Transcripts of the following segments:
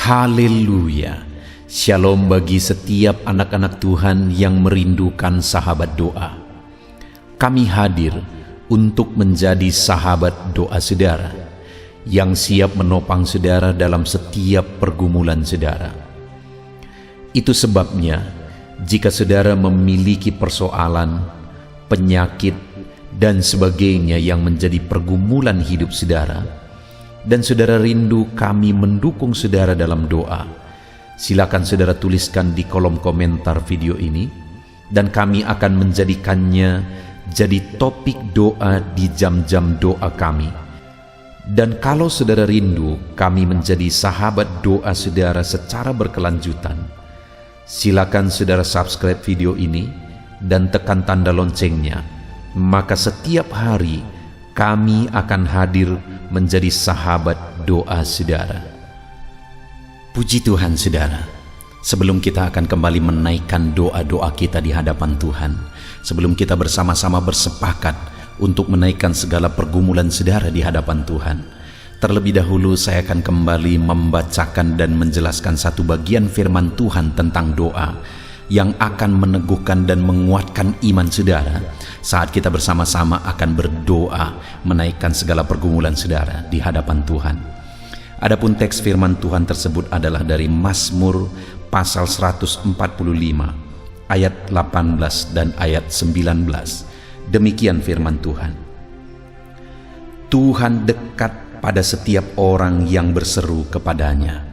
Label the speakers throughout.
Speaker 1: Haleluya. Shalom bagi setiap anak-anak Tuhan yang merindukan sahabat doa. Kami hadir untuk menjadi sahabat doa saudara, yang siap menopang saudara dalam setiap pergumulan saudara. Itu sebabnya, jika saudara memiliki persoalan, penyakit, dan sebagainya yang menjadi pergumulan hidup saudara, dan saudara rindu kami mendukung saudara dalam doa, silakan saudara tuliskan di kolom komentar video ini, dan kami akan menjadikannya jadi topik doa di jam-jam doa kami. Dan kalau saudara rindu kami menjadi sahabat doa saudara secara berkelanjutan, silakan saudara subscribe video ini dan tekan tanda loncengnya, maka setiap hari kami akan hadir menjadi sahabat doa saudara. Puji Tuhan saudara, sebelum kita akan kembali menaikkan doa-doa kita di hadapan Tuhan, sebelum kita bersama-sama bersepakat untuk menaikkan segala pergumulan saudara di hadapan Tuhan, terlebih dahulu saya akan kembali membacakan dan menjelaskan satu bagian firman Tuhan tentang doa yang akan meneguhkan dan menguatkan iman saudara saat kita bersama-sama akan berdoa menaikkan segala pergumulan saudara di hadapan Tuhan. Adapun teks firman Tuhan tersebut adalah dari Mazmur pasal 145 ayat 18 dan ayat 19. Demikian firman Tuhan. Tuhan dekat pada setiap orang yang berseru kepadanya,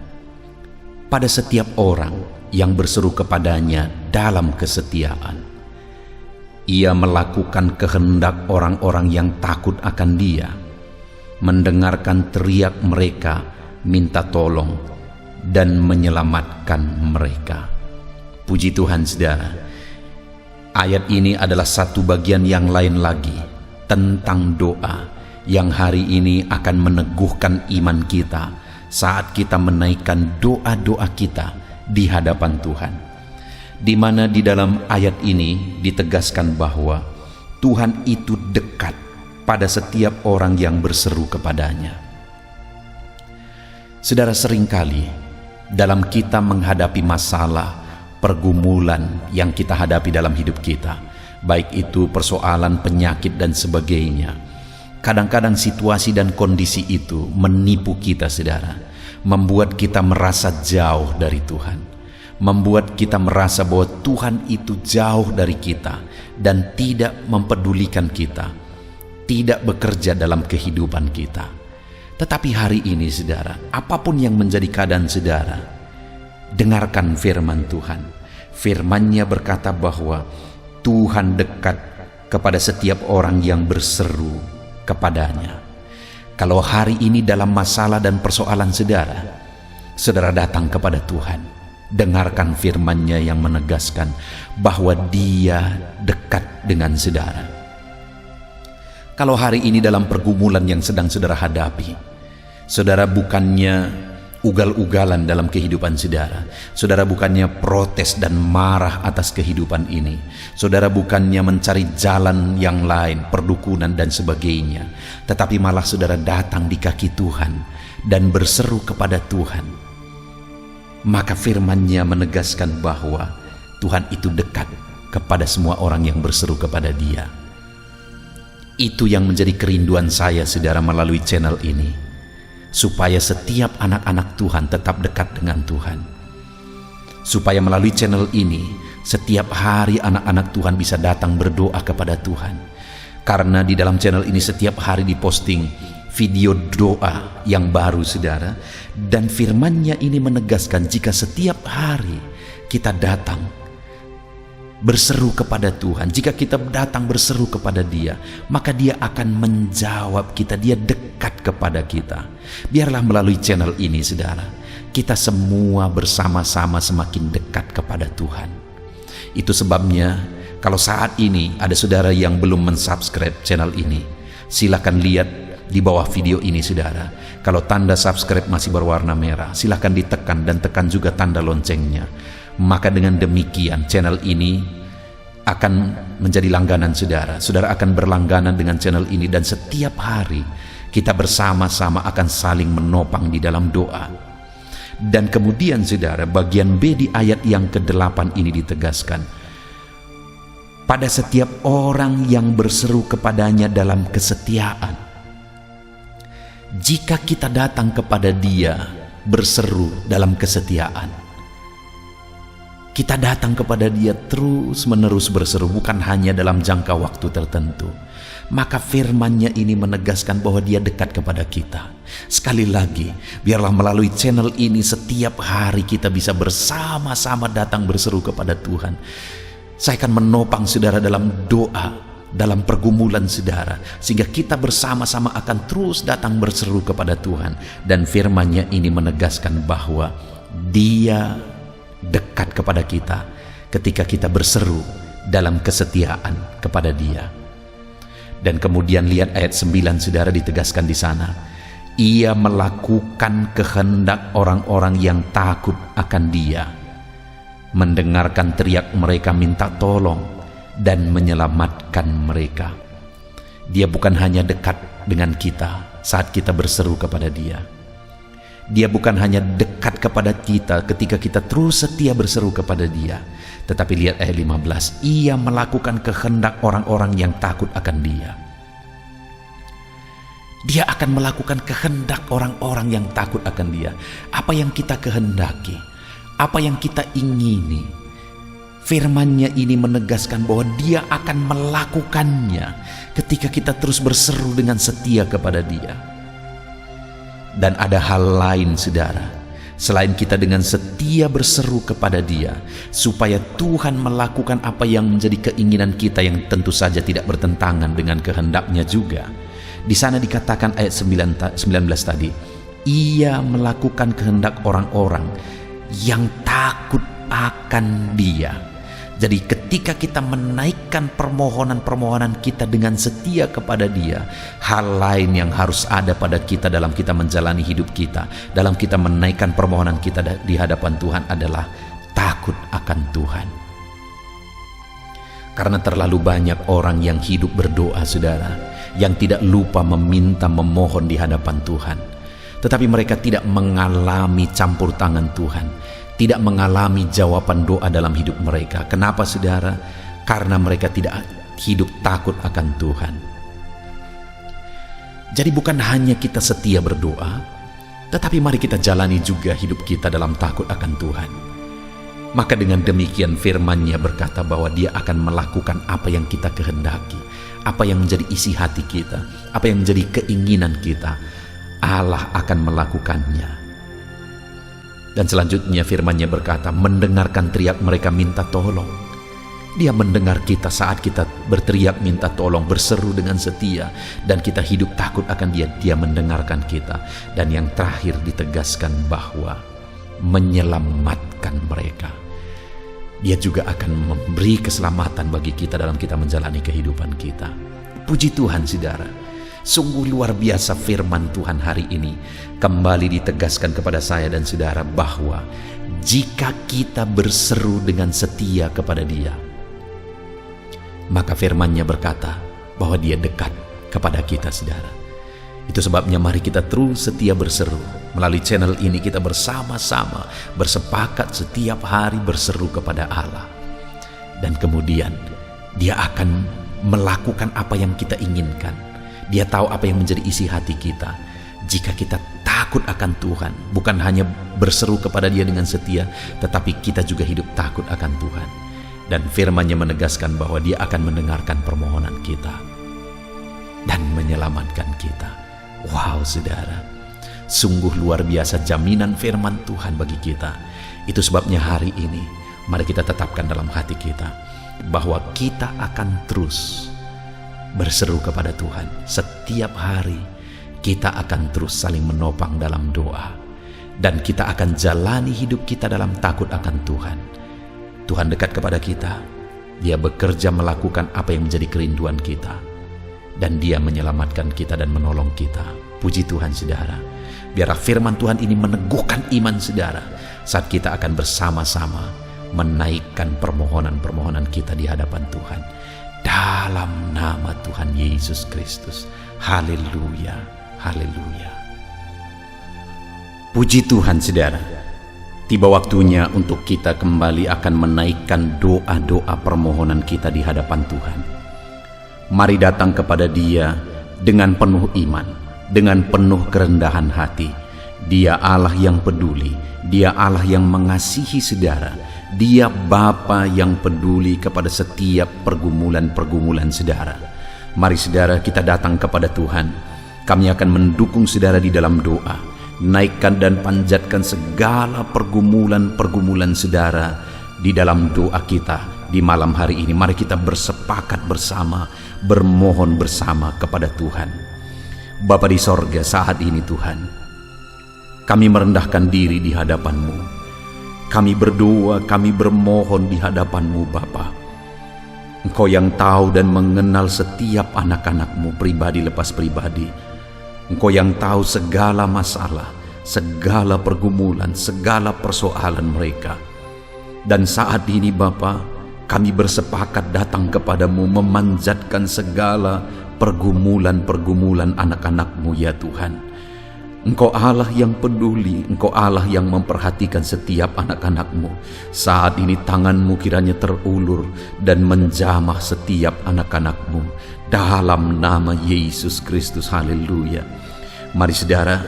Speaker 1: pada setiap orang yang berseru kepadanya dalam kesetiaan. Ia melakukan kehendak orang-orang yang takut akan Dia, mendengarkan teriak mereka minta tolong, dan menyelamatkan mereka. Puji Tuhan saudara, ayat ini adalah satu bagian yang lain lagi tentang doa yang hari ini akan meneguhkan iman kita saat kita menaikkan doa-doa kita di hadapan Tuhan, di mana di dalam ayat ini ditegaskan bahwa Tuhan itu dekat pada setiap orang yang berseru kepadanya. Saudara, seringkali dalam kita menghadapi masalah, pergumulan yang kita hadapi dalam hidup kita, baik itu persoalan, penyakit, dan sebagainya, kadang-kadang situasi dan kondisi itu menipu kita saudara, membuat kita merasa jauh dari Tuhan, membuat kita merasa bahwa Tuhan itu jauh dari kita dan tidak mempedulikan kita, tidak bekerja dalam kehidupan kita. Tetapi hari ini saudara, apapun yang menjadi keadaan saudara, dengarkan firman Tuhan. Firman-Nya berkata bahwa Tuhan dekat kepada setiap orang yang berseru kepadanya. Kalau hari ini dalam masalah dan persoalan saudara, saudara datang kepada Tuhan, dengarkan firman-Nya yang menegaskan bahwa Dia dekat dengan saudara. Kalau hari ini dalam pergumulan yang sedang saudara hadapi, saudara bukannya ugal-ugalan dalam kehidupan saudara, saudara bukannya protes dan marah atas kehidupan ini, saudara bukannya mencari jalan yang lain, perdukunan dan sebagainya, tetapi malah saudara datang di kaki Tuhan dan berseru kepada Tuhan, maka firman-Nya menegaskan bahwa Tuhan itu dekat kepada semua orang yang berseru kepada Dia. Itu yang menjadi kerinduan saya saudara melalui channel ini, supaya setiap anak-anak Tuhan tetap dekat dengan Tuhan, supaya melalui channel ini setiap hari anak-anak Tuhan bisa datang berdoa kepada Tuhan, karena di dalam channel ini setiap hari diposting video doa yang baru saudara, dan firman-Nya ini menegaskan jika setiap hari kita datang berseru kepada Tuhan, jika kita datang berseru kepada Dia, maka Dia akan menjawab kita, Dia dekat kepada kita. Biarlah melalui channel ini saudara, kita semua bersama-sama semakin dekat kepada Tuhan. Itu sebabnya kalau saat ini ada saudara yang belum mensubscribe channel ini, silakan lihat di bawah video ini saudara. Kalau tanda subscribe masih berwarna merah, silakan ditekan dan tekan juga tanda loncengnya. Maka dengan demikian channel ini akan menjadi langganan saudara. Saudara akan berlangganan dengan channel ini, dan setiap hari kita bersama-sama akan saling menopang di dalam doa. Dan kemudian saudara, bagian B di ayat yang ke-8 ini ditegaskan, pada setiap orang yang berseru kepadanya dalam kesetiaan. Jika kita datang kepada Dia berseru dalam kesetiaan, kita datang kepada Dia terus-menerus berseru, bukan hanya dalam jangka waktu tertentu, maka firman-Nya ini menegaskan bahwa Dia dekat kepada kita. Sekali lagi, biarlah melalui channel ini setiap hari kita bisa bersama-sama datang berseru kepada Tuhan. Saya akan menopang saudara dalam doa, dalam pergumulan saudara, sehingga kita bersama-sama akan terus datang berseru kepada Tuhan. Dan firman-Nya ini menegaskan bahwa Dia dekat kepada kita ketika kita berseru dalam kesetiaan kepada Dia. Dan kemudian lihat ayat 9 saudara, ditegaskan di sana, Ia melakukan kehendak orang-orang yang takut akan Dia, mendengarkan teriak mereka minta tolong, dan menyelamatkan mereka. Dia bukan hanya dekat dengan kita saat kita berseru kepada Dia. Dia bukan hanya dekat kepada kita ketika kita terus setia berseru kepada Dia, tetapi lihat ayat 15, Ia melakukan kehendak orang-orang yang takut akan Dia. Dia akan melakukan kehendak orang-orang yang takut akan Dia. Apa yang kita kehendaki, apa yang kita ingini, firman-Nya ini menegaskan bahwa Dia akan melakukannya ketika kita terus berseru dengan setia kepada Dia. Dan ada hal lain saudara, selain kita dengan setia berseru kepada Dia, supaya Tuhan melakukan apa yang menjadi keinginan kita, yang tentu saja tidak bertentangan dengan kehendak-Nya juga. Di sana dikatakan ayat 19 tadi, Ia melakukan kehendak orang-orang yang takut akan Dia. Jadi ketika kita menaikkan permohonan-permohonan kita dengan setia kepada Dia, hal lain yang harus ada pada kita dalam kita menjalani hidup kita, dalam kita menaikkan permohonan kita di hadapan Tuhan adalah takut akan Tuhan. Karena terlalu banyak orang yang hidup berdoa saudara, yang tidak lupa meminta, memohon di hadapan Tuhan, tetapi mereka tidak mengalami campur tangan Tuhan, tidak mengalami jawaban doa dalam hidup mereka. Kenapa saudara? Karena mereka tidak hidup takut akan Tuhan. Jadi bukan hanya kita setia berdoa, tetapi mari kita jalani juga hidup kita dalam takut akan Tuhan. Maka dengan demikian firman-Nya berkata bahwa Dia akan melakukan apa yang kita kehendaki, apa yang menjadi isi hati kita, apa yang menjadi keinginan kita, Allah akan melakukannya. Dan selanjutnya firman-Nya berkata, mendengarkan teriak mereka minta tolong. Dia mendengar kita saat kita berteriak minta tolong, berseru dengan setia, dan kita hidup takut akan Dia. Dia mendengarkan kita. Dan yang terakhir ditegaskan bahwa menyelamatkan mereka. Dia juga akan memberi keselamatan bagi kita dalam kita menjalani kehidupan kita. Puji Tuhan saudara, sungguh luar biasa firman Tuhan hari ini. Kembali ditegaskan kepada saya dan saudara bahwa jika kita berseru dengan setia kepada Dia, maka firman-Nya berkata bahwa Dia dekat kepada kita saudara. Itu sebabnya mari kita terus setia berseru. Melalui channel ini kita bersama-sama bersepakat setiap hari berseru kepada Allah. Dan kemudian Dia akan melakukan apa yang kita inginkan. Dia tahu apa yang menjadi isi hati kita. Jika kita takut akan Tuhan, bukan hanya berseru kepada Dia dengan setia, tetapi kita juga hidup takut akan Tuhan. Dan firman-Nya menegaskan bahwa Dia akan mendengarkan permohonan kita dan menyelamatkan kita. Wow saudara, sungguh luar biasa jaminan firman Tuhan bagi kita. Itu sebabnya hari ini mari kita tetapkan dalam hati kita bahwa kita akan terus berseru kepada Tuhan. Setiap hari kita akan terus saling menopang dalam doa, dan kita akan jalani hidup kita dalam takut akan Tuhan. Tuhan dekat kepada kita. Dia bekerja melakukan apa yang menjadi kerinduan kita, dan Dia menyelamatkan kita dan menolong kita. Puji Tuhan saudara. Biarlah firman Tuhan ini meneguhkan iman saudara saat kita akan bersama-sama menaikkan permohonan-permohonan kita di hadapan Tuhan. Dalam nama Tuhan Yesus Kristus. Haleluya, haleluya. Puji Tuhan saudara. Tiba waktunya untuk kita kembali akan menaikkan doa-doa permohonan kita di hadapan Tuhan. Mari datang kepada Dia dengan penuh iman, dengan penuh kerendahan hati. Dia Allah yang peduli, Dia Allah yang mengasihi saudara, Dia Bapa yang peduli kepada setiap pergumulan-pergumulan saudara. Mari saudara, kita datang kepada Tuhan. Kami akan mendukung saudara di dalam doa. Naikkan dan panjatkan segala pergumulan-pergumulan saudara di dalam doa kita di malam hari ini. Mari kita bersepakat bersama, bermohon bersama kepada Tuhan. Bapa di sorga, saat ini Tuhan, kami merendahkan diri di hadapan-Mu. Kami berdoa, kami bermohon di hadapan-Mu Bapa. Engkau yang tahu dan mengenal setiap anak-anak-Mu pribadi lepas pribadi. Engkau yang tahu segala masalah, segala pergumulan, segala persoalan mereka. Dan saat ini Bapa, kami bersepakat datang kepadamu memanjatkan segala pergumulan-pergumulan anak-anak-Mu ya Tuhan. Engkau Allah yang peduli, Engkau Allah yang memperhatikan setiap anak-anak-Mu. Saat ini tangan-Mu kiranya terulur dan menjamah setiap anak-anak-Mu dalam nama Yesus Kristus. Haleluya. Mari saudara,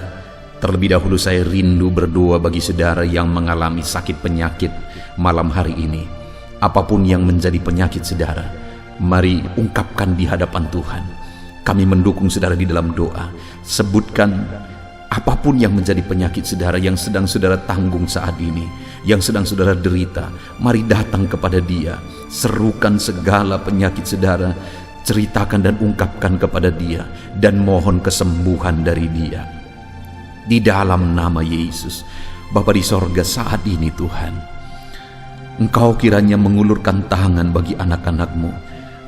Speaker 1: terlebih dahulu saya rindu berdoa bagi saudara yang mengalami sakit penyakit malam hari ini. Apapun yang menjadi penyakit saudara, mari ungkapkan di hadapan Tuhan. Kami mendukung saudara di dalam doa. Sebutkan apapun yang menjadi penyakit saudara yang sedang saudara tanggung saat ini, yang sedang saudara derita. Mari datang kepada Dia. Serukan segala penyakit saudara, ceritakan dan ungkapkan kepada Dia, dan mohon kesembuhan dari Dia di dalam nama Yesus. Bapa di sorga, saat ini Tuhan, Engkau kiranya mengulurkan tangan bagi anak-anak-Mu.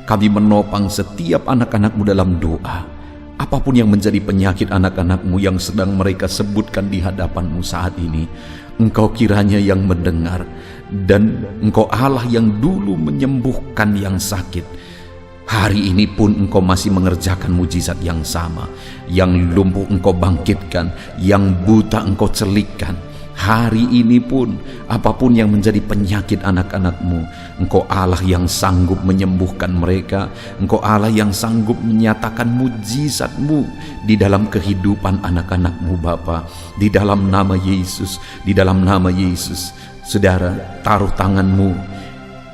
Speaker 1: Kami menopang setiap anak-anak-Mu dalam doa. Apapun yang menjadi penyakit anak-anak-Mu yang sedang mereka sebutkan di hadapan-Mu saat ini, Engkau kiranya yang mendengar, dan Engkau Allah yang dulu menyembuhkan yang sakit. Hari ini pun Engkau masih mengerjakan mujizat yang sama. Yang lumpuh Engkau bangkitkan, yang buta Engkau celikkan. Hari ini pun apapun yang menjadi penyakit anak-anak-Mu, Engkau Allah yang sanggup menyembuhkan mereka. Engkau Allah yang sanggup menyatakan mujizat-Mu di dalam kehidupan anak-anak-Mu Bapa. Di dalam nama Yesus, di dalam nama Yesus. Saudara, taruh tangan-Mu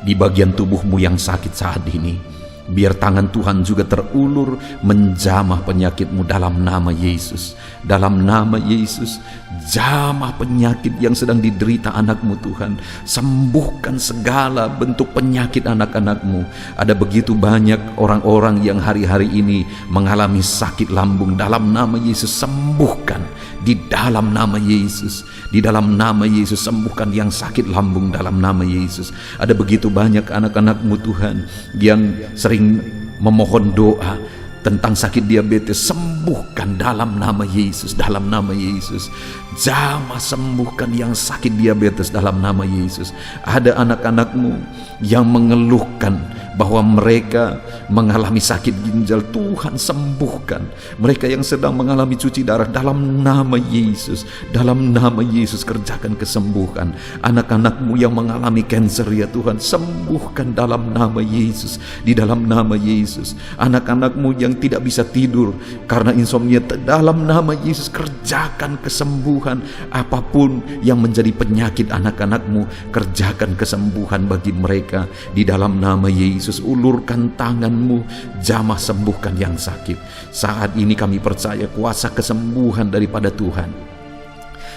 Speaker 1: di bagian tubuh-Mu yang sakit saat ini. Biar tangan Tuhan juga terulur menjamah penyakit-Mu dalam nama Yesus. Dalam nama Yesus, jamah penyakit yang sedang diderita anak-Mu Tuhan. Sembuhkan segala bentuk penyakit anak-anak-Mu. Ada begitu banyak orang-orang yang hari-hari ini mengalami sakit lambung. Dalam nama Yesus, sembuhkan. Di dalam nama Yesus, di dalam nama Yesus, sembuhkan yang sakit lambung dalam nama Yesus. Ada begitu banyak anak-anak-Mu Tuhan yang sering memohon doa tentang sakit diabetes. Sembuhkan dalam nama Yesus, dalam nama Yesus. Jamah sembuhkan yang sakit diabetes dalam nama Yesus. Ada anak-anak-Mu yang mengeluhkan bahwa mereka mengalami sakit ginjal, Tuhan sembuhkan. Mereka yang sedang mengalami cuci darah, dalam nama Yesus, dalam nama Yesus kerjakan kesembuhan. Anak-anak-Mu yang mengalami kanker ya Tuhan, sembuhkan dalam nama Yesus, di dalam nama Yesus. Anak-anak-Mu yang tidak bisa tidur karena insomnia, dalam nama Yesus kerjakan kesembuhan. Apapun yang menjadi penyakit anak-anak-Mu, kerjakan kesembuhan bagi mereka di dalam nama Yesus. Ulurkan tangan-Mu, jamah sembuhkan yang sakit. Saat ini kami percaya kuasa kesembuhan daripada Tuhan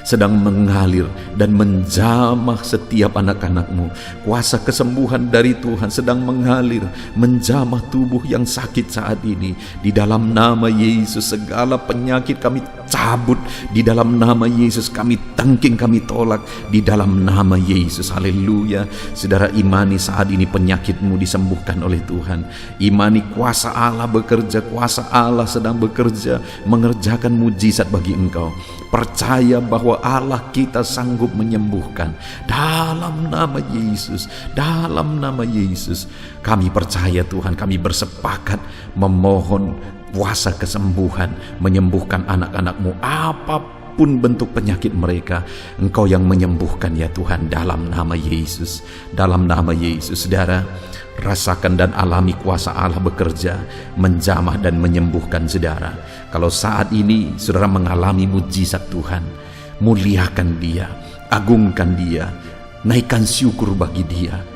Speaker 1: sedang mengalir dan menjamah setiap anak-anak-Mu. Kuasa kesembuhan dari Tuhan sedang mengalir, menjamah tubuh yang sakit saat ini. Di dalam nama Yesus, segala penyakit kami cabut. Di dalam nama Yesus kami tangking, kami tolak. Di dalam nama Yesus, haleluya. Saudara, imani saat ini penyakit-Mu disembuhkan oleh Tuhan. Imani kuasa Allah bekerja, kuasa Allah sedang bekerja, mengerjakan mujizat bagi engkau. Percaya bahwa Allah kita sanggup menyembuhkan dalam nama Yesus, dalam nama Yesus. Kami percaya Tuhan, kami bersepakat memohon kuasa kesembuhan, menyembuhkan anak-anak-Mu. Apapun apapun bentuk penyakit mereka, Engkau yang menyembuhkan ya Tuhan, dalam nama Yesus. Dalam nama Yesus, saudara, rasakan dan alami kuasa Allah bekerja, menjamah dan menyembuhkan saudara. Kalau saat ini saudara mengalami mujizat Tuhan, muliakan Dia, agungkan Dia, naikkan syukur bagi Dia.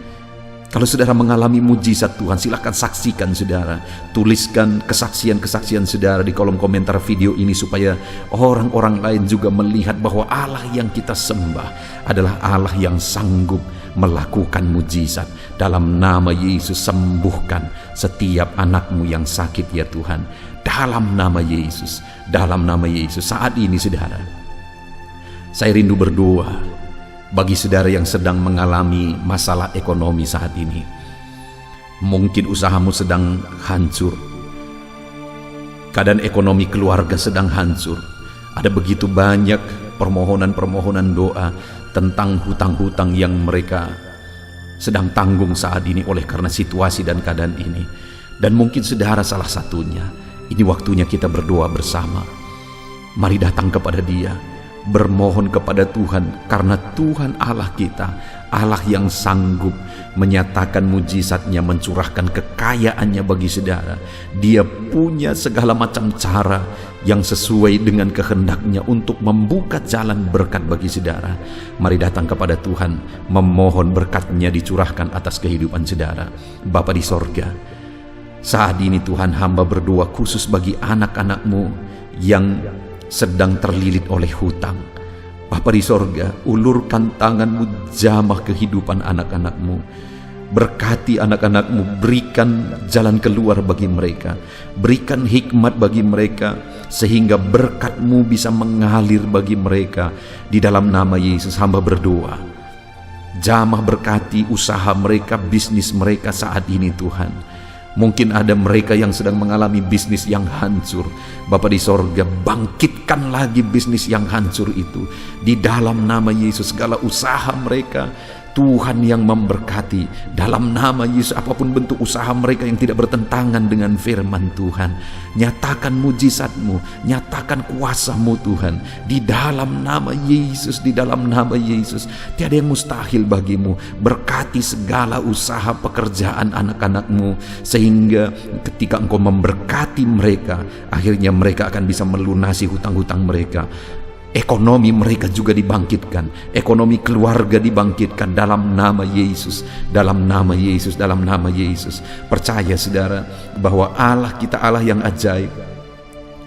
Speaker 1: Kalau saudara mengalami mujizat Tuhan, silakan saksikan saudara. Tuliskan kesaksian-kesaksian saudara di kolom komentar video ini, supaya orang-orang lain juga melihat bahwa Allah yang kita sembah adalah Allah yang sanggup melakukan mujizat. Dalam nama Yesus, sembuhkan setiap anakmu yang sakit ya Tuhan. Dalam nama Yesus, dalam nama Yesus. Saat ini saudara, saya rindu berdoa bagi saudara yang sedang mengalami masalah ekonomi saat ini. Mungkin usahamu sedang hancur, keadaan ekonomi keluarga sedang hancur. Ada begitu banyak permohonan-permohonan doa tentang hutang-hutang yang mereka sedang tanggung saat ini oleh karena situasi dan keadaan ini. Dan mungkin saudara salah satunya. Ini waktunya kita berdoa bersama. Mari datang kepada Dia, bermohon kepada Tuhan, karena Tuhan Allah kita, Allah yang sanggup menyatakan mujizatnya, mencurahkan kekayaannya bagi saudara. Dia punya segala macam cara yang sesuai dengan kehendaknya untuk membuka jalan berkat bagi saudara. Mari datang kepada Tuhan, memohon berkat-Nya dicurahkan atas kehidupan saudara. Bapa di sorga, saat ini Tuhan, hamba berdoa khusus bagi anak-anak-Mu yang sedang terlilit oleh hutang. Bapa di sorga, ulurkan tangan-Mu, jamah kehidupan anak-anak-Mu. Berkati anak-anak-Mu, berikan jalan keluar bagi mereka, berikan hikmat bagi mereka, sehingga berkat-Mu bisa mengalir bagi mereka. Di dalam nama Yesus hamba berdoa, jamah berkati usaha mereka, bisnis mereka saat ini Tuhan. Mungkin ada mereka yang sedang mengalami bisnis yang hancur. Bapa di sorga, bangkitkan lagi bisnis yang hancur itu. Di dalam nama Yesus, segala usaha mereka, Tuhan yang memberkati. Dalam nama Yesus, apapun bentuk usaha mereka yang tidak bertentangan dengan firman Tuhan, nyatakan mujizat-Mu, nyatakan kuasa-Mu Tuhan. Di dalam nama Yesus, di dalam nama Yesus, tiada yang mustahil bagi-Mu. Berkati segala usaha pekerjaan anak-anak-Mu, sehingga ketika Engkau memberkati mereka, akhirnya mereka akan bisa melunasi hutang-hutang mereka. Ekonomi mereka juga dibangkitkan, ekonomi keluarga dibangkitkan dalam nama Yesus, dalam nama Yesus, dalam nama Yesus. Percaya saudara bahwa Allah kita Allah yang ajaib.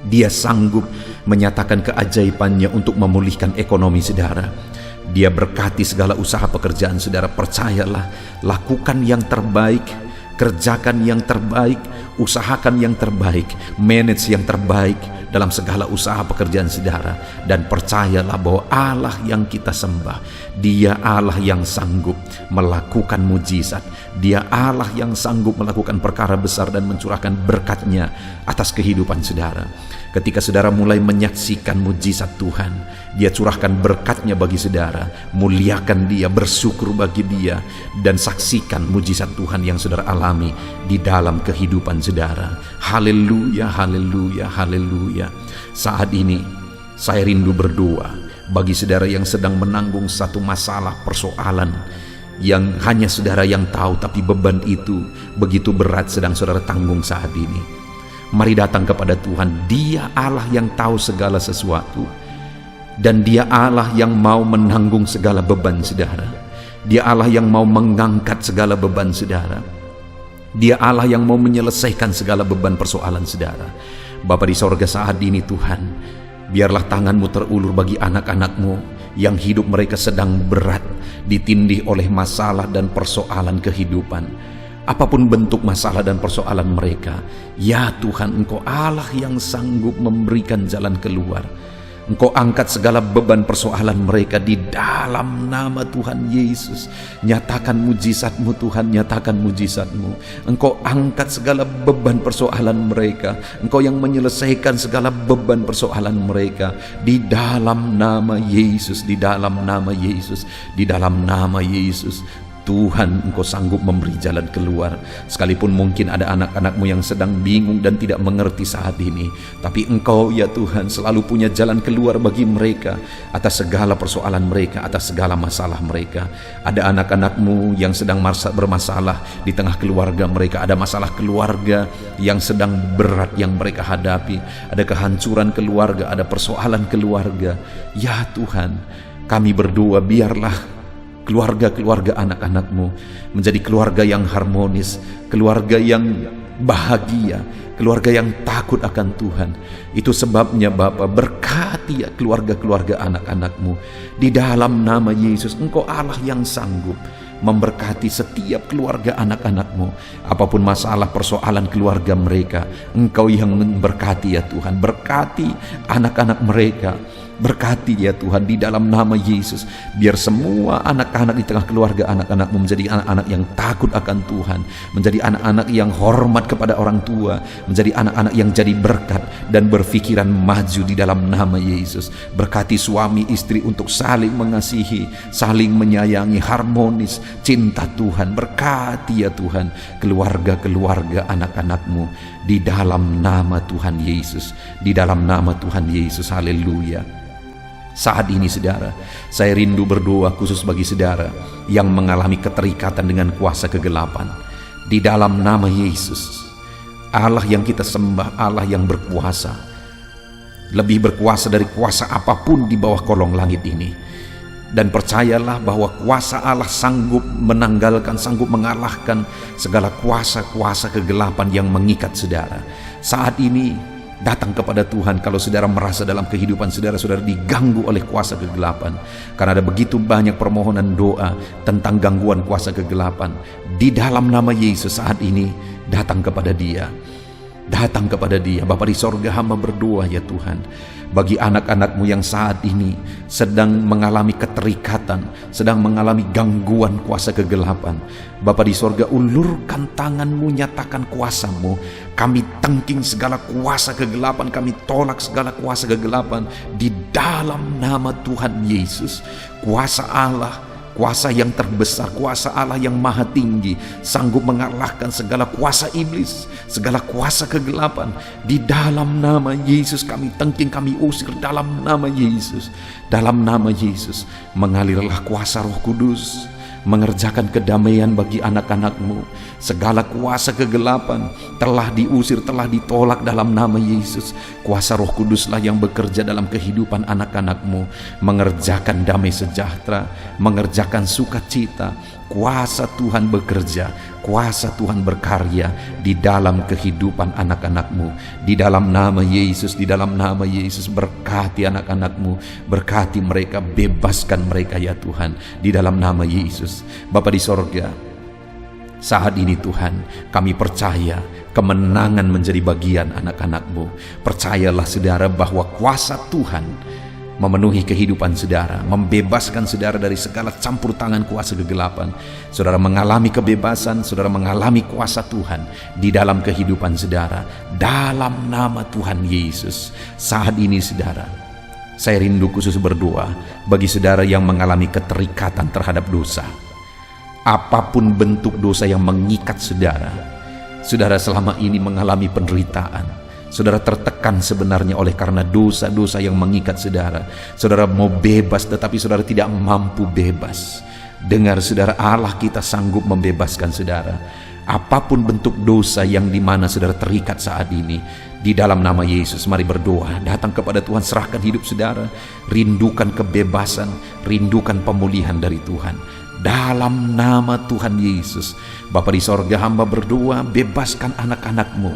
Speaker 1: Dia sanggup menyatakan keajaibannya untuk memulihkan ekonomi saudara. Dia berkati segala usaha pekerjaan saudara. Percayalah, lakukan yang terbaik, kerjakan yang terbaik, usahakan yang terbaik, manage yang terbaik dalam segala usaha pekerjaan saudara. Dan percayalah bahwa Allah yang kita sembah, Dia Allah yang sanggup melakukan mujizat. Dia Allah yang sanggup melakukan perkara besar dan mencurahkan berkat-Nya atas kehidupan saudara. Ketika saudara mulai menyaksikan mujizat Tuhan, Dia curahkan berkat-Nya bagi saudara. Muliakan Dia, bersyukur bagi Dia, dan saksikan mujizat Tuhan yang saudara alami di dalam kehidupan saudara. Haleluya, haleluya, haleluya. Saat ini saya rindu berdoa bagi saudara yang sedang menanggung satu masalah, persoalan yang hanya saudara yang tahu, tapi beban itu begitu berat sedang saudara tanggung saat ini. Mari datang kepada Tuhan. Dia Allah yang tahu segala sesuatu, dan Dia Allah yang mau menanggung segala beban saudara. Dia Allah yang mau mengangkat segala beban saudara. Dia Allah yang mau menyelesaikan segala beban persoalan saudara. Bapa di sorga, saat ini Tuhan, biarlah tangan-Mu terulur bagi anak-anak-Mu yang hidup mereka sedang berat, ditindih oleh masalah dan persoalan kehidupan. Apapun bentuk masalah dan persoalan mereka, ya Tuhan, Engkau Allah yang sanggup memberikan jalan keluar. Engkau angkat segala beban persoalan mereka di dalam nama Tuhan Yesus. Nyatakan mujizat-Mu Tuhan, nyatakan mujizat-Mu. Engkau angkat segala beban persoalan mereka. Engkau yang menyelesaikan segala beban persoalan mereka di dalam nama Yesus, di dalam nama Yesus, di dalam nama Yesus. Tuhan, Engkau sanggup memberi jalan keluar. Sekalipun mungkin ada anak-anak-Mu yang sedang bingung dan tidak mengerti saat ini, tapi Engkau ya Tuhan selalu punya jalan keluar bagi mereka atas segala persoalan mereka, atas segala masalah mereka. Ada anak-anak-Mu yang sedang bermasalah di tengah keluarga mereka, ada masalah keluarga yang sedang berat yang mereka hadapi, ada kehancuran keluarga, ada persoalan keluarga. Ya Tuhan, kami berdoa biarlah keluarga-keluarga anak-anak-Mu menjadi keluarga yang harmonis, keluarga yang bahagia, keluarga yang takut akan Tuhan. Itu sebabnya Bapa, berkati ya keluarga-keluarga anak-anak-Mu di dalam nama Yesus. Engkau Allah yang sanggup memberkati setiap keluarga anak-anak-Mu. Apapun masalah persoalan keluarga mereka, Engkau yang memberkati ya Tuhan. Berkati anak-anak mereka, berkati ya Tuhan di dalam nama Yesus. Biar semua anak-anak di tengah keluarga anak-anak-Mu menjadi anak-anak yang takut akan Tuhan, menjadi anak-anak yang hormat kepada orang tua, menjadi anak-anak yang jadi berkat dan berfikiran maju di dalam nama Yesus. Berkati suami istri untuk saling mengasihi, saling menyayangi, harmonis, cinta Tuhan. Berkati ya Tuhan keluarga-keluarga anak-anak-Mu di dalam nama Tuhan Yesus, di dalam nama Tuhan Yesus. Haleluya. Saat ini saudara, saya rindu berdoa khusus bagi saudara yang mengalami keterikatan dengan kuasa kegelapan. Di dalam nama Yesus, Allah yang kita sembah, Allah yang berkuasa, lebih berkuasa dari kuasa apapun di bawah kolong langit ini. Dan percayalah bahwa kuasa Allah sanggup menanggalkan, sanggup mengalahkan segala kuasa-kuasa kegelapan yang mengikat saudara. Saat ini datang kepada Tuhan kalau saudara merasa dalam kehidupan saudara diganggu oleh kuasa kegelapan. Karena ada begitu banyak permohonan doa tentang gangguan kuasa kegelapan. Di dalam nama Yesus saat ini datang kepada Dia. Datang kepada Dia. Bapa di sorga, hamba berdoa ya Tuhan, bagi anak-anak-Mu yang saat ini sedang mengalami keterikatan, sedang mengalami gangguan kuasa kegelapan. Bapa di sorga, ulurkan tangan-Mu, nyatakan kuasa-Mu. Kami tangking segala kuasa kegelapan, kami tolak segala kuasa kegelapan di dalam nama Tuhan Yesus. Kuasa Allah, kuasa yang terbesar, kuasa Allah yang maha tinggi, sanggup mengalahkan segala kuasa iblis, segala kuasa kegelapan. Di dalam nama Yesus kami tangking, kami usir dalam nama Yesus. Dalam nama Yesus mengalirlah kuasa Roh Kudus, mengerjakan kedamaian bagi anak-anak-Mu. Segala kuasa kegelapan telah diusir, telah ditolak dalam nama Yesus. Kuasa Roh Kuduslah yang bekerja dalam kehidupan anak-anak-Mu, mengerjakan damai sejahtera, mengerjakan sukacita. Kuasa Tuhan bekerja, kuasa Tuhan berkarya di dalam kehidupan anak-anak-Mu. Di dalam nama Yesus, di dalam nama Yesus, berkati anak-anak-Mu, berkati mereka, bebaskan mereka ya Tuhan, di dalam nama Yesus. Bapa di sorga, saat ini Tuhan, kami percaya kemenangan menjadi bagian anak-anak-Mu. Percayalah saudara bahwa kuasa Tuhan memenuhi kehidupan saudara, membebaskan saudara dari segala campur tangan kuasa kegelapan. Saudara mengalami kebebasan, saudara mengalami kuasa Tuhan di dalam kehidupan saudara. Dalam nama Tuhan Yesus, saat ini saudara, saya rindu khusus berdoa bagi saudara yang mengalami keterikatan terhadap dosa. Apapun bentuk dosa yang mengikat saudara, saudara selama ini mengalami penderitaan, saudara tertekan sebenarnya oleh karena dosa-dosa yang mengikat saudara. Saudara mau bebas tetapi saudara tidak mampu bebas. Dengar saudara, Allah kita sanggup membebaskan saudara. Apapun bentuk dosa yang dimana saudara terikat saat ini, di dalam nama Yesus mari berdoa, datang kepada Tuhan, serahkan hidup saudara, rindukan kebebasan, rindukan pemulihan dari Tuhan. Dalam nama Tuhan Yesus, Bapa di sorga, hamba berdoa, bebaskan anak-anak-Mu.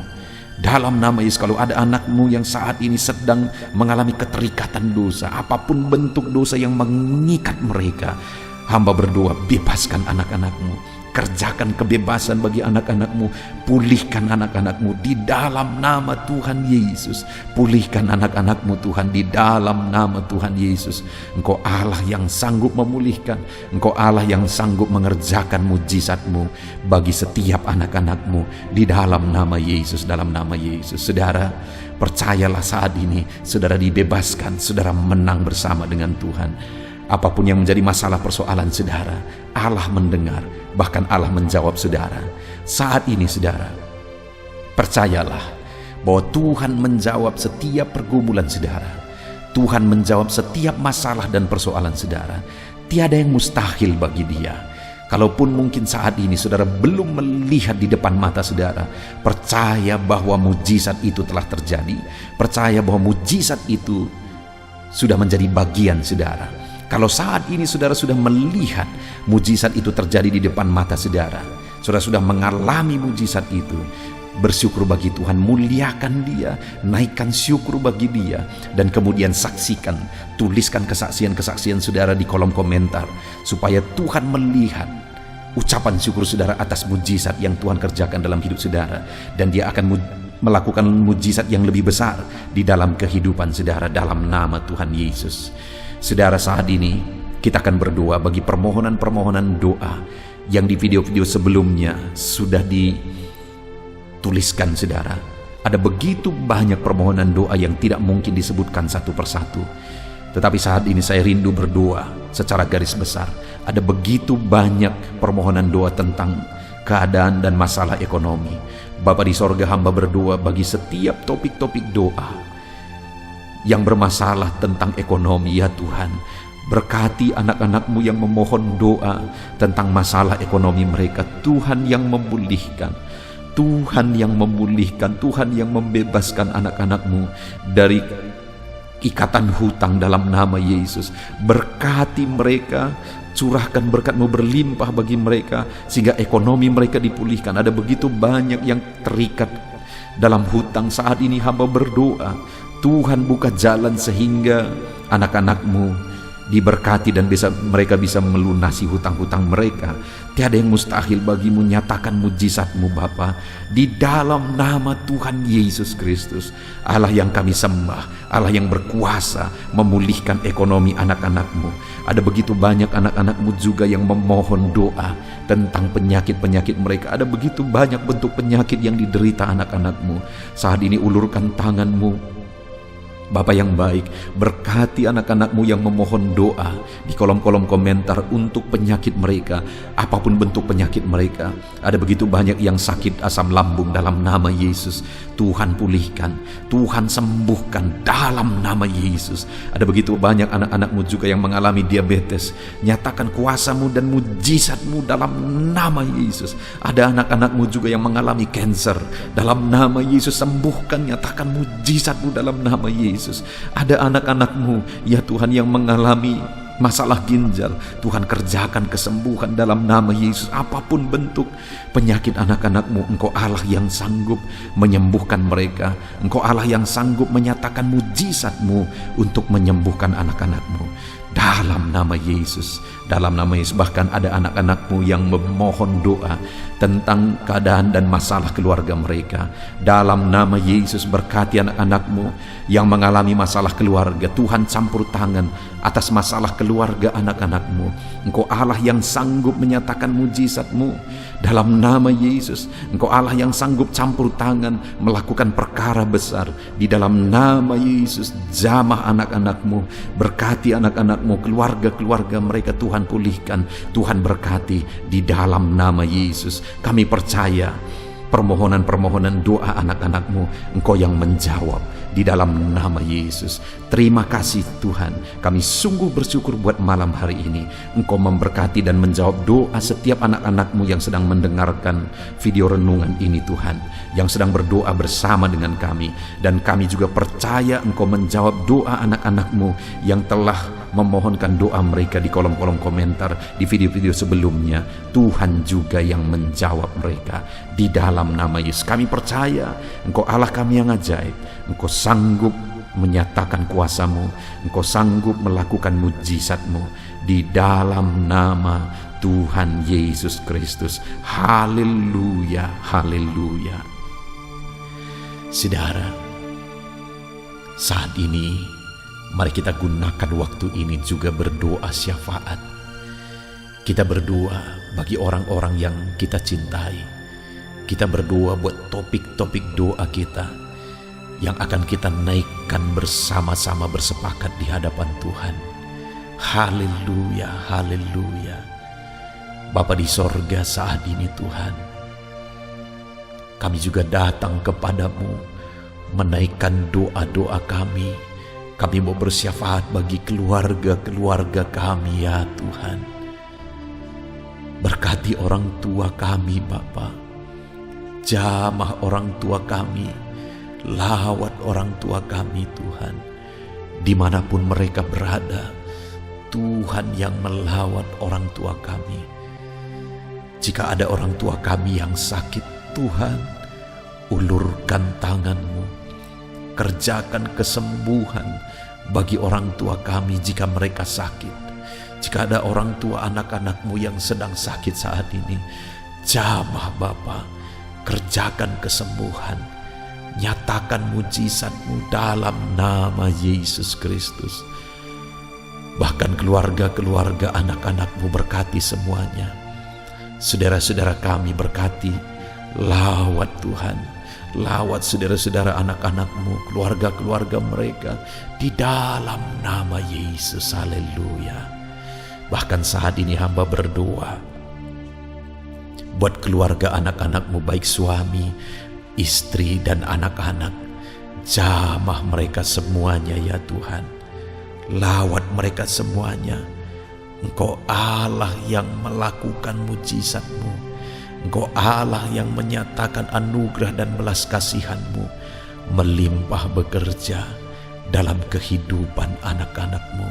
Speaker 1: Dalam nama Yesus, kalau ada anak-Mu yang saat ini sedang mengalami keterikatan dosa, apapun bentuk dosa yang mengikat mereka, hamba berdoa, bebaskan anak-anak-Mu. Kerjakan kebebasan bagi anak-anak-Mu, pulihkan anak-anak-Mu di dalam nama Tuhan Yesus. Pulihkan anak-anak-Mu Tuhan di dalam nama Tuhan Yesus. Engkau Allah yang sanggup memulihkan, Engkau Allah yang sanggup mengerjakan mujizat-Mu bagi setiap anak-anak-Mu di dalam nama Yesus, dalam nama Yesus. Saudara, percayalah saat ini saudara dibebaskan, saudara menang bersama dengan Tuhan. Apapun yang menjadi masalah persoalan saudara, Allah mendengar, bahkan Allah menjawab saudara. Saat ini saudara, percayalah bahwa Tuhan menjawab setiap pergumulan saudara. Tuhan menjawab setiap masalah dan persoalan saudara. Tiada yang mustahil bagi Dia. Kalaupun mungkin saat ini saudara belum melihat di depan mata saudara, percaya bahwa mujizat itu telah terjadi. Percaya bahwa mujizat itu sudah menjadi bagian saudara. Kalau saat ini saudara sudah melihat mujizat itu terjadi di depan mata saudara, saudara sudah mengalami mujizat itu, bersyukur bagi Tuhan, muliakan Dia, naikkan syukur bagi Dia, dan kemudian saksikan, tuliskan kesaksian-kesaksian saudara di kolom komentar, supaya Tuhan melihat ucapan syukur saudara atas mujizat yang Tuhan kerjakan dalam hidup saudara, dan Dia akan melakukan mujizat yang lebih besar di dalam kehidupan saudara dalam nama Tuhan Yesus. Saudara, saat ini kita akan berdoa bagi permohonan-permohonan doa yang di video-video sebelumnya sudah dituliskan saudara. Ada begitu banyak permohonan doa yang tidak mungkin disebutkan satu persatu. Tetapi saat ini saya rindu berdoa secara garis besar. Ada begitu banyak permohonan doa tentang keadaan dan masalah ekonomi. Bapa di sorga, hamba berdoa bagi setiap topik-topik doa yang bermasalah tentang ekonomi. Ya Tuhan, berkati anak-anak-Mu yang memohon doa tentang masalah ekonomi mereka. Tuhan yang memulihkan, Tuhan yang memulihkan, Tuhan yang membebaskan anak-anak-Mu dari ikatan hutang dalam nama Yesus. Berkati mereka, curahkan berkat-Mu berlimpah bagi mereka, sehingga ekonomi mereka dipulihkan. Ada begitu banyak yang terikat dalam hutang. Saat ini hamba berdoa, Tuhan buka jalan sehingga anak-anak-Mu diberkati dan mereka bisa melunasi hutang-hutang mereka. Tiada yang mustahil bagi-Mu. Nyatakan mujizat-Mu Bapa, di dalam nama Tuhan Yesus Kristus. Allah yang kami sembah, Allah yang berkuasa memulihkan ekonomi anak-anak-Mu. Ada begitu banyak anak-anak-Mu juga yang memohon doa tentang penyakit-penyakit mereka. Ada begitu banyak bentuk penyakit yang diderita anak-anak-Mu. Saat ini ulurkan tangan-Mu Bapa yang baik, berkati anak-anak-Mu yang memohon doa di kolom-kolom komentar untuk penyakit mereka, apapun bentuk penyakit mereka. Ada begitu banyak yang sakit asam lambung dalam nama Yesus. Tuhan pulihkan, Tuhan sembuhkan dalam nama Yesus. Ada begitu banyak anak-anak-Mu juga yang mengalami diabetes. Nyatakan kuasa-Mu dan mujizat-Mu dalam nama Yesus. Ada anak-anak-Mu juga yang mengalami kanker. Dalam nama Yesus sembuhkan, nyatakan mujizat-Mu dalam nama Yesus. Ada anak-anak-Mu ya Tuhan yang mengalami masalah ginjal. Tuhan kerjakan kesembuhan dalam nama Yesus. Apapun bentuk penyakit anak-anak-Mu, Engkau Allah yang sanggup menyembuhkan mereka. Engkau Allah yang sanggup menyatakan mujizat-Mu untuk menyembuhkan anak-anak-Mu dalam nama Yesus. Dalam nama Yesus. Bahkan ada anak-anak-Mu yang memohon doa tentang keadaan dan masalah keluarga mereka. Dalam nama Yesus, berkati anak-anak-Mu yang mengalami masalah keluarga. Tuhan campur tangan atas masalah keluarga anak-anak-Mu. Engkau Allah yang sanggup menyatakan mujizat-Mu dalam nama Yesus. Engkau Allah yang sanggup campur tangan melakukan perkara besar di dalam nama Yesus. Jamah anak-anak-Mu, berkati anak-anak-Mu, keluarga-keluarga mereka. Tuhan pulihkan, Tuhan berkati di dalam nama Yesus. Kami percaya permohonan-permohonan doa anak-anak-Mu Engkau yang menjawab di dalam nama Yesus. Terima kasih Tuhan, kami sungguh bersyukur buat malam hari ini. Engkau memberkati dan menjawab doa setiap anak-anak-Mu yang sedang mendengarkan video renungan ini Tuhan, yang sedang berdoa bersama dengan kami. Dan kami juga percaya Engkau menjawab doa anak-anak-Mu yang telah memohonkan doa mereka di kolom-kolom komentar di video-video sebelumnya. Tuhan juga yang menjawab mereka di dalam nama Yesus. Kami percaya Engkau Allah kami yang ajaib. Engkau sanggup menyatakan kuasa-Mu, Engkau sanggup melakukan mujizat-Mu di dalam nama Tuhan Yesus Kristus. Haleluya, haleluya. Saudara, saat ini mari kita gunakan waktu ini juga berdoa syafaat. Kita berdoa bagi orang-orang yang kita cintai. Kita berdoa buat topik-topik doa kita yang akan kita naikkan bersama-sama bersepakat di hadapan Tuhan. Haleluya, haleluya. Bapa di sorga, saat ini Tuhan, kami juga datang kepadamu menaikkan doa-doa kami. Kami mau bersyafaat bagi keluarga-keluarga kami ya Tuhan. Berkati orang tua kami Bapa, jamah orang tua kami, lawat orang tua kami Tuhan. Dimanapun mereka berada, Tuhan yang melawat orang tua kami. Jika ada orang tua kami yang sakit, Tuhan, ulurkan tangan-Mu, kerjakan kesembuhan bagi orang tua kami jika mereka sakit. Jika ada orang tua anak-anak-Mu yang sedang sakit saat ini, jamah Bapa, kerjakan kesembuhan, nyatakan mujizat-Mu dalam nama Yesus Kristus. Bahkan keluarga-keluarga anak-anak-Mu berkati semuanya. Saudara-saudara kami berkati, lawat Tuhan, lawat saudara-saudara anak-anak-Mu, keluarga-keluarga mereka di dalam nama Yesus. Haleluya. Bahkan saat ini hamba berdoa buat keluarga anak-anak-Mu, baik suami, istri dan anak-anak. Jamah mereka semuanya ya Tuhan, lawat mereka semuanya. Engkau Allah yang melakukan mujizat-Mu, Engkau Allah yang menyatakan anugerah dan belas kasihan-Mu melimpah bekerja dalam kehidupan anak-anak-Mu.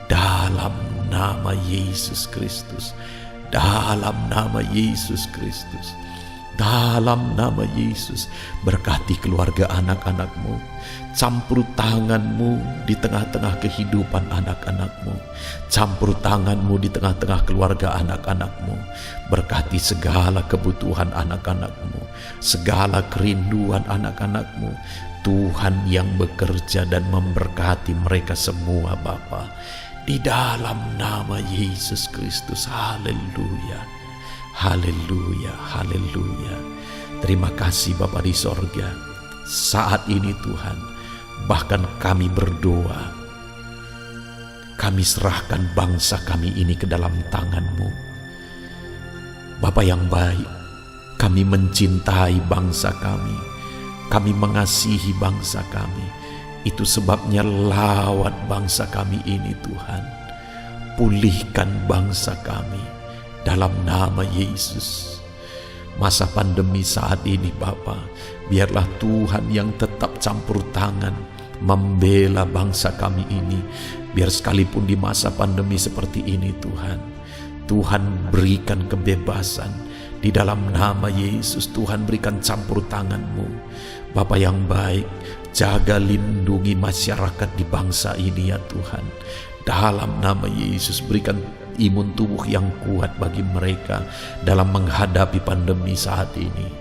Speaker 1: Dalam nama Yesus Kristus, dalam nama Yesus Kristus, dalam nama Yesus, berkati keluarga anak-anak-Mu. Campur tangan-Mu di tengah-tengah kehidupan anak-anak-Mu. Campur tangan-Mu di tengah-tengah keluarga anak-anak-Mu. Berkati segala kebutuhan anak-anak-Mu, segala kerinduan anak-anak-Mu. Tuhan yang bekerja dan memberkati mereka semua Bapa. Di dalam nama Yesus Kristus. Haleluya, haleluya, haleluya. Terima kasih Bapa di sorga. Saat ini Tuhan, bahkan kami berdoa, kami serahkan bangsa kami ini ke dalam tangan-Mu. Bapa yang baik, kami mencintai bangsa kami mengasihi bangsa kami. Itu sebabnya lawat bangsa kami ini Tuhan. Pulihkan bangsa kami dalam nama Yesus. Masa pandemi saat ini Bapa, biarlah Tuhan yang tetap campur tangan membela bangsa kami ini. Biar sekalipun di masa pandemi seperti ini Tuhan, Tuhan berikan kebebasan di dalam nama Yesus. Tuhan berikan campur tangan-Mu Bapa yang baik, jaga lindungi masyarakat di bangsa ini ya Tuhan. Dalam nama Yesus berikan imun tubuh yang kuat bagi mereka dalam menghadapi pandemi saat ini.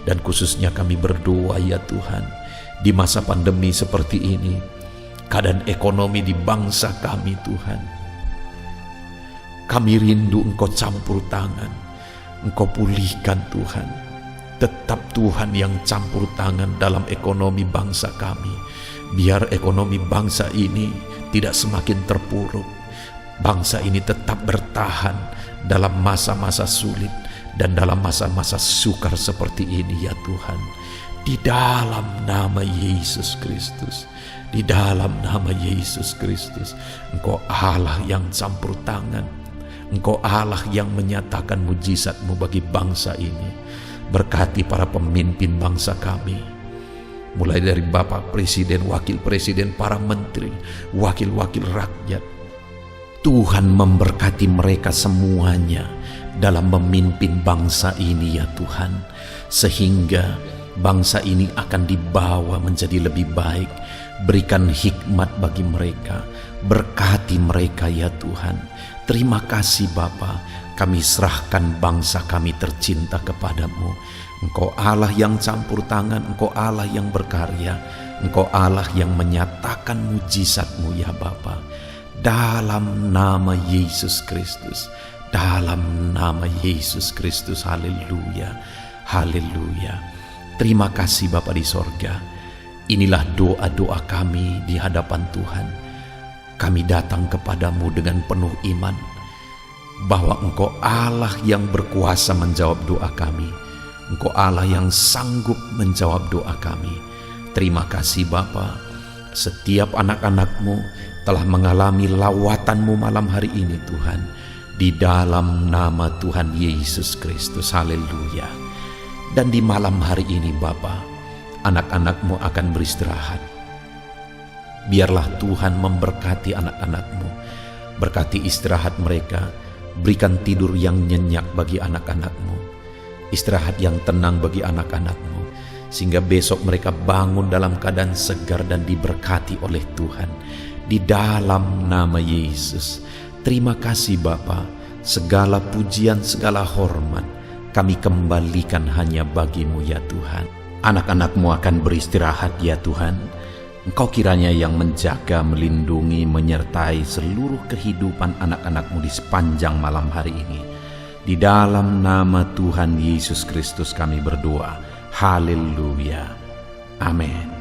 Speaker 1: Dan khususnya kami berdoa ya Tuhan, di masa pandemi seperti ini, keadaan ekonomi di bangsa kami Tuhan, kami rindu Engkau campur tangan, Engkau pulihkan Tuhan. Tetap Tuhan yang campur tangan dalam ekonomi bangsa kami. Biar ekonomi bangsa ini tidak semakin terpuruk. Bangsa ini tetap bertahan dalam masa-masa sulit dan dalam masa-masa sukar seperti ini ya Tuhan. Di dalam nama Yesus Kristus, di dalam nama Yesus Kristus, Engkau Allah yang campur tangan, Engkau Allah yang menyatakan mujizat-Mu bagi bangsa ini. Berkati para pemimpin bangsa kami, mulai dari Bapak Presiden, Wakil Presiden, para menteri, wakil-wakil rakyat. Tuhan memberkati mereka semuanya dalam memimpin bangsa ini ya Tuhan, sehingga bangsa ini akan dibawa menjadi lebih baik. Berikan hikmat bagi mereka, berkati mereka ya Tuhan. Terima kasih Bapa, kami serahkan bangsa kami tercinta kepadamu. Engkau Allah yang campur tangan, Engkau Allah yang berkarya, Engkau Allah yang menyatakan mujizat-Mu ya Bapa. Dalam nama Yesus Kristus, dalam nama Yesus Kristus. Haleluya, haleluya. Terima kasih Bapa di sorga. Inilah doa-doa kami di hadapan Tuhan. kami datang kepadamu dengan penuh iman bahwa Engkau Allah yang berkuasa menjawab doa kami. Engkau Allah yang sanggup menjawab doa kami. Terima kasih Bapa. Setiap anak-anak-Mu telah mengalami lawatan-Mu malam hari ini Tuhan. Di dalam nama Tuhan Yesus Kristus. Haleluya. Dan di malam hari ini Bapa, anak-anak-Mu akan beristirahat. Biarlah Tuhan memberkati anak-anak-Mu. Berkati istirahat mereka. Berikan tidur yang nyenyak bagi anak-anak-Mu. Istirahat yang tenang bagi anak-anak-Mu. Sehingga besok mereka bangun dalam keadaan segar dan diberkati oleh Tuhan. Di dalam nama Yesus. Terima kasih Bapa. Segala pujian, segala hormat kami kembalikan hanya bagi-Mu ya Tuhan. Anak-anak-Mu akan beristirahat ya Tuhan. Engkau kiranya yang menjaga, melindungi, menyertai seluruh kehidupan anak-anak-Mu di sepanjang malam hari ini. Di dalam nama Tuhan Yesus Kristus kami berdoa. Haleluya. Amin.